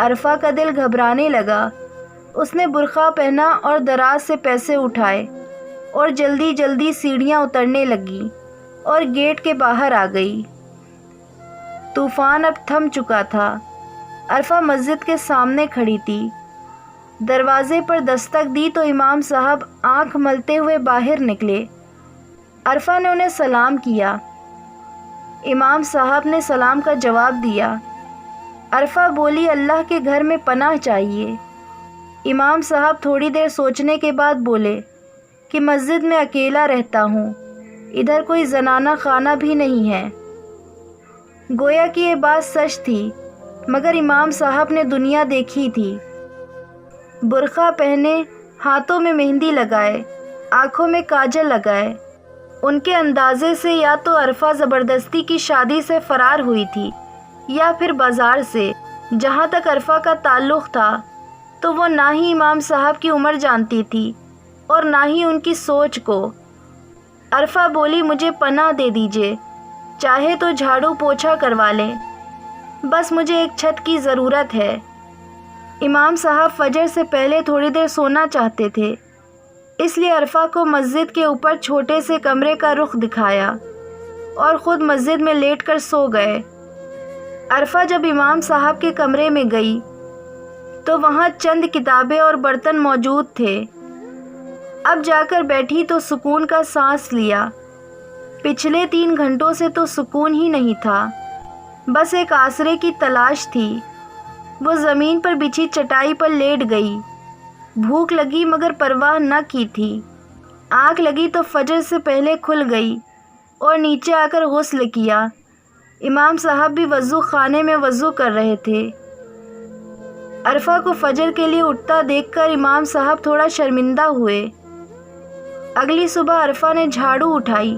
عرفہ کا دل گھبرانے لگا۔ اس نے برقع پہنا اور دراز سے پیسے اٹھائے اور جلدی جلدی سیڑھیاں اترنے لگی اور گیٹ کے باہر آ گئی۔ طوفان اب تھم چکا تھا۔ عرفہ مسجد کے سامنے کھڑی تھی۔ دروازے پر دستک دی تو امام صاحب آنکھ ملتے ہوئے باہر نکلے۔ عرفہ نے انہیں سلام کیا۔ امام صاحب نے سلام کا جواب دیا۔ عرفہ بولی، اللہ کے گھر میں پناہ چاہیے۔ امام صاحب تھوڑی دیر سوچنے کے بعد بولے کہ مسجد میں اکیلا رہتا ہوں، ادھر کوئی زنانہ خانہ بھی نہیں ہے۔ گویا کہ یہ بات سچ تھی، مگر امام صاحب نے دنیا دیکھی تھی۔ برقع پہنے، ہاتھوں میں مہندی لگائے، آنکھوں میں کاجل لگائے۔ ان کے اندازے سے یا تو عرفہ زبردستی کی شادی سے فرار ہوئی تھی یا پھر بازار سے۔ جہاں تک عرفہ کا تعلق تھا تو وہ نہ ہی امام صاحب کی عمر جانتی تھی اور نہ ہی ان کی سوچ کو۔ عرفہ بولی، مجھے پناہ دے دیجیے، چاہے تو جھاڑو پوچھا کروا لیں، بس مجھے ایک چھت کی ضرورت ہے۔ امام صاحب فجر سے پہلے تھوڑی دیر سونا چاہتے تھے، اس لیے عرفہ کو مسجد کے اوپر چھوٹے سے کمرے کا رخ دکھایا اور خود مسجد میں لیٹ کر سو گئے۔ عرفہ جب امام صاحب کے کمرے میں گئی تو وہاں چند کتابیں اور برتن موجود تھے۔ اب جا کر بیٹھی تو سکون کا سانس لیا۔ پچھلے 3 گھنٹوں سے تو سکون ہی نہیں تھا، بس ایک آسرے کی تلاش تھی۔ وہ زمین پر بچھی چٹائی پر لیٹ گئی۔ بھوک لگی مگر پرواہ نہ کی تھی۔ آنکھ لگی تو فجر سے پہلے کھل گئی اور نیچے آ کر غسل کیا۔ امام صاحب بھی وضو خانے میں وضو کر رہے تھے۔ عرفہ کو فجر کے لیے اٹھتا دیکھ کر امام صاحب تھوڑا شرمندہ ہوئے۔ اگلی صبح عرفہ نے جھاڑو اٹھائی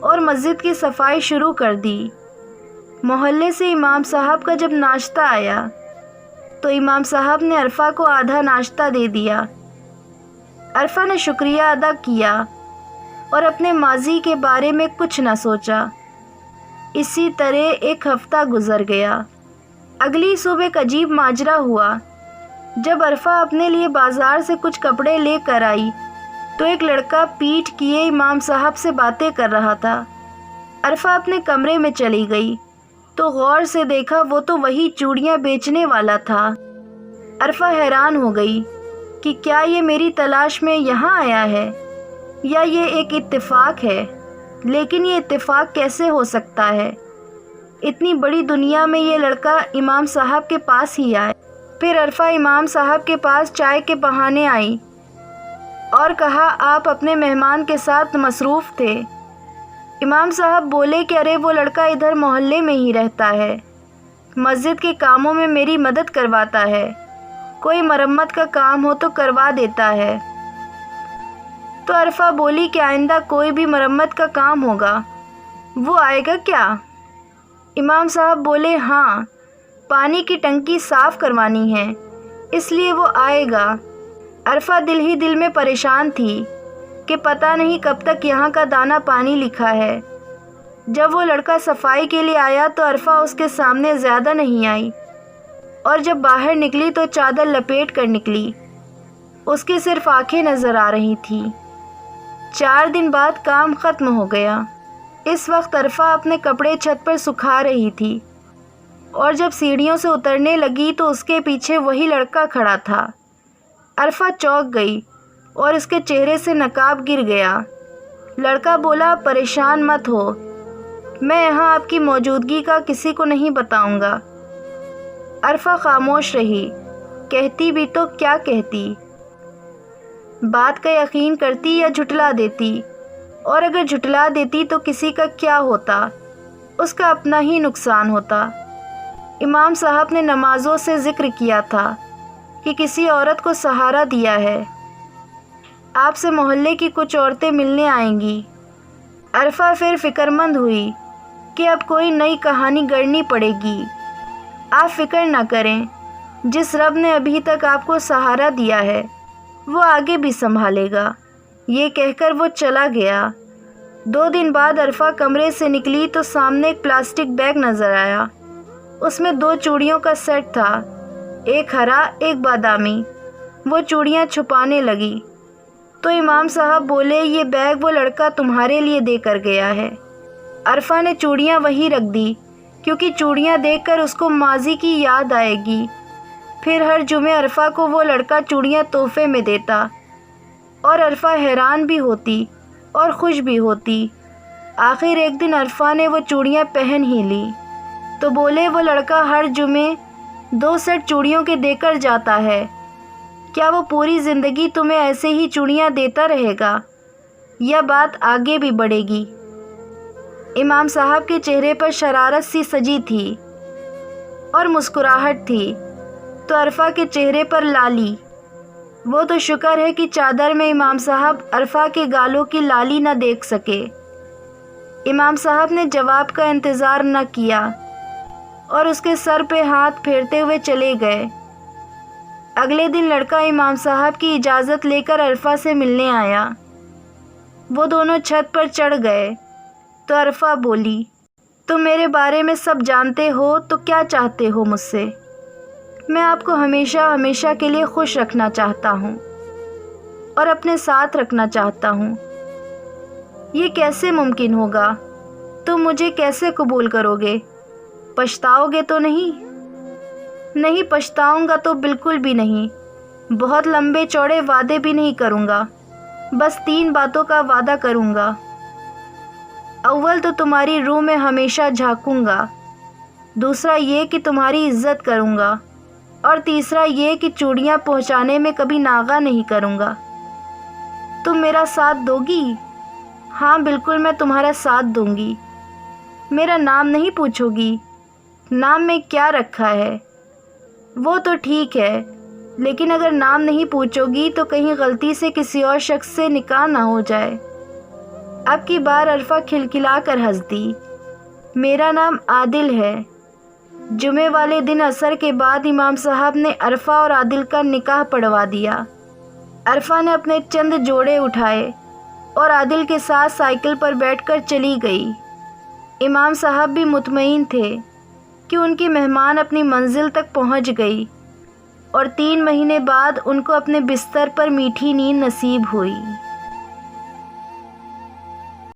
اور مسجد کی صفائی شروع کر دی۔ محلے سے امام صاحب کا جب ناشتہ آیا تو امام صاحب نے عرفہ کو آدھا ناشتہ دے دیا۔ عرفہ نے شکریہ ادا کیا اور اپنے ماضی کے بارے میں کچھ نہ سوچا۔ اسی طرح ایک ہفتہ گزر گیا۔ اگلی صبح ایک عجیب ماجرا ہوا۔ جب عرفہ اپنے لیے بازار سے کچھ کپڑے لے کر آئی تو ایک لڑکا پیٹھ کیے امام صاحب سے باتیں کر رہا تھا۔ عرفہ اپنے کمرے میں چلی گئی تو غور سے دیکھا وہ تو وہی چوڑیاں بیچنے والا تھا۔ عرفہ حیران ہو گئی کہ کیا یہ میری تلاش میں یہاں آیا ہے یا یہ ایک اتفاق ہے، لیکن یہ اتفاق کیسے ہو سکتا ہے؟ اتنی بڑی دنیا میں یہ لڑکا امام صاحب کے پاس ہی آئے۔ پھر عرفہ امام صاحب کے پاس چائے کے بہانے آئی اور کہا آپ اپنے مہمان کے ساتھ مصروف تھے۔ امام صاحب بولے کہ ارے وہ لڑکا ادھر محلے میں ہی رہتا ہے، مسجد کے کاموں میں میری مدد کرواتا ہے، کوئی مرمت کا کام ہو تو کروا دیتا ہے۔ تو عرفہ بولی کہ آئندہ کوئی بھی مرمت کا کام ہوگا وہ آئے گا کیا؟ امام صاحب بولے ہاں، پانی کی ٹنکی صاف کروانی ہے، اس لیے وہ آئے گا۔ عرفہ دل ہی دل میں پریشان تھی کہ پتہ نہیں کب تک یہاں کا دانہ پانی لکھا ہے۔ جب وہ لڑکا صفائی کے لیے آیا تو عرفہ اس کے سامنے زیادہ نہیں آئی اور جب باہر نکلی تو چادر لپیٹ کر نکلی۔ اس کی صرف آنکھیں نظر آ رہی تھیں۔ 4 دن بعد کام ختم ہو گیا۔ اس وقت عرفہ اپنے کپڑے چھت پر سکھا رہی تھی اور جب سیڑھیوں سے اترنے لگی تو اس کے پیچھے وہی لڑکا کھڑا تھا۔ عرفہ چونک گئی اور اس کے چہرے سے نقاب گر گیا۔ لڑکا بولا پریشان مت ہو، میں یہاں آپ کی موجودگی کا کسی کو نہیں بتاؤں گا۔ عرفہ خاموش رہی۔ کہتی بھی تو کیا کہتی؟ بات کا یقین کرتی یا جھٹلا دیتی؟ اور اگر جھٹلا دیتی تو کسی کا کیا ہوتا؟ اس کا اپنا ہی نقصان ہوتا۔ امام صاحب نے نمازوں سے ذکر کیا تھا کہ کسی عورت کو سہارا دیا ہے، آپ سے محلے کی کچھ عورتیں ملنے آئیں گی۔ عرفہ پھر فکر مند ہوئی کہ اب کوئی نئی کہانی گڑھنی پڑے گی۔ آپ فکر نہ کریں، جس رب نے ابھی تک آپ کو سہارا دیا ہے وہ آگے بھی سنبھالے گا۔ یہ کہہ کر وہ چلا گیا۔ 2 دن بعد عرفہ کمرے سے نکلی تو سامنے ایک پلاسٹک بیگ نظر آیا۔ اس میں 2 چوڑیوں کا سیٹ تھا۔ ایک ہرا ایک بادامی۔ وہ چوڑیاں چھپانے لگی تو امام صاحب بولے یہ بیگ وہ لڑکا تمہارے لیے دے کر گیا ہے۔ عرفہ نے چوڑیاں وہیں رکھ دی کیونکہ چوڑیاں دیکھ کر اس کو ماضی کی یاد آئے گی۔ پھر ہر جمعے عرفہ کو وہ لڑکا چوڑیاں تحفے میں دیتا اور عرفہ حیران بھی ہوتی اور خوش بھی ہوتی۔ آخر ایک دن عرفہ نے وہ چوڑیاں پہن ہی لی تو بولے وہ لڑکا ہر جمعے 2 سیٹ چوڑیوں کے دے کر جاتا ہے، کیا وہ پوری زندگی تمہیں ایسے ہی چوڑیاں دیتا رہے گا یا بات آگے بھی بڑھے گی؟ امام صاحب کے چہرے پر شرارت سی سجی تھی اور مسکراہٹ تھی تو عرفہ کے چہرے پر لالی۔ وہ تو شکر ہے کہ چادر میں امام صاحب عرفہ کے گالوں کی لالی نہ دیکھ سکے۔ امام صاحب نے جواب کا انتظار نہ کیا اور اس کے سر پہ ہاتھ پھیرتے ہوئے چلے گئے۔ اگلے دن لڑکا امام صاحب کی اجازت لے کر عرفہ سے ملنے آیا۔ وہ دونوں چھت پر چڑھ گئے تو عرفہ بولی، تم میرے بارے میں سب جانتے ہو تو کیا چاہتے ہو مجھ سے؟ میں آپ کو ہمیشہ ہمیشہ کے لیے خوش رکھنا چاہتا ہوں اور اپنے ساتھ رکھنا چاہتا ہوں۔ یہ کیسے ممکن ہوگا؟ تم مجھے کیسے قبول کرو گے؟ پچھتاؤ گے تو نہیں؟ نہیں پچھتاؤں گا تو بالکل بھی نہیں۔ بہت لمبے چوڑے وعدے بھی نہیں کروں گا، بس 3 باتوں کا وعدہ کروں گا۔ اول تو تمہاری روح میں ہمیشہ جھانکوں گا، دوسرا یہ کہ تمہاری عزت کروں گا، اور تیسرا یہ کہ چوڑیاں پہنچانے میں کبھی ناغہ نہیں کروں گا۔ تم میرا ساتھ دو گی؟ ہاں بالکل میں تمہارا ساتھ دوں گی۔ میرا نام نہیں پوچھو گی؟ نام میں کیا رکھا ہے؟ وہ تو ٹھیک ہے، لیکن اگر نام نہیں پوچھو گی تو کہیں غلطی سے کسی اور شخص سے نکاح نہ ہو جائے۔ اب کی بار عرفہ کھلکھلا کر ہنس دی۔ میرا نام عادل ہے۔ جمعے والے دن عصر کے بعد امام صاحب نے عرفہ اور عادل کا نکاح پڑھوا دیا۔ عرفہ نے اپنے چند جوڑے اٹھائے اور عادل کے ساتھ سائیکل پر بیٹھ کر چلی گئی۔ امام صاحب بھی مطمئن تھے کہ ان کی مہمان اپنی منزل تک پہنچ گئی اور 3 مہینے بعد ان کو اپنے بستر پر میٹھی نیند نصیب ہوئی۔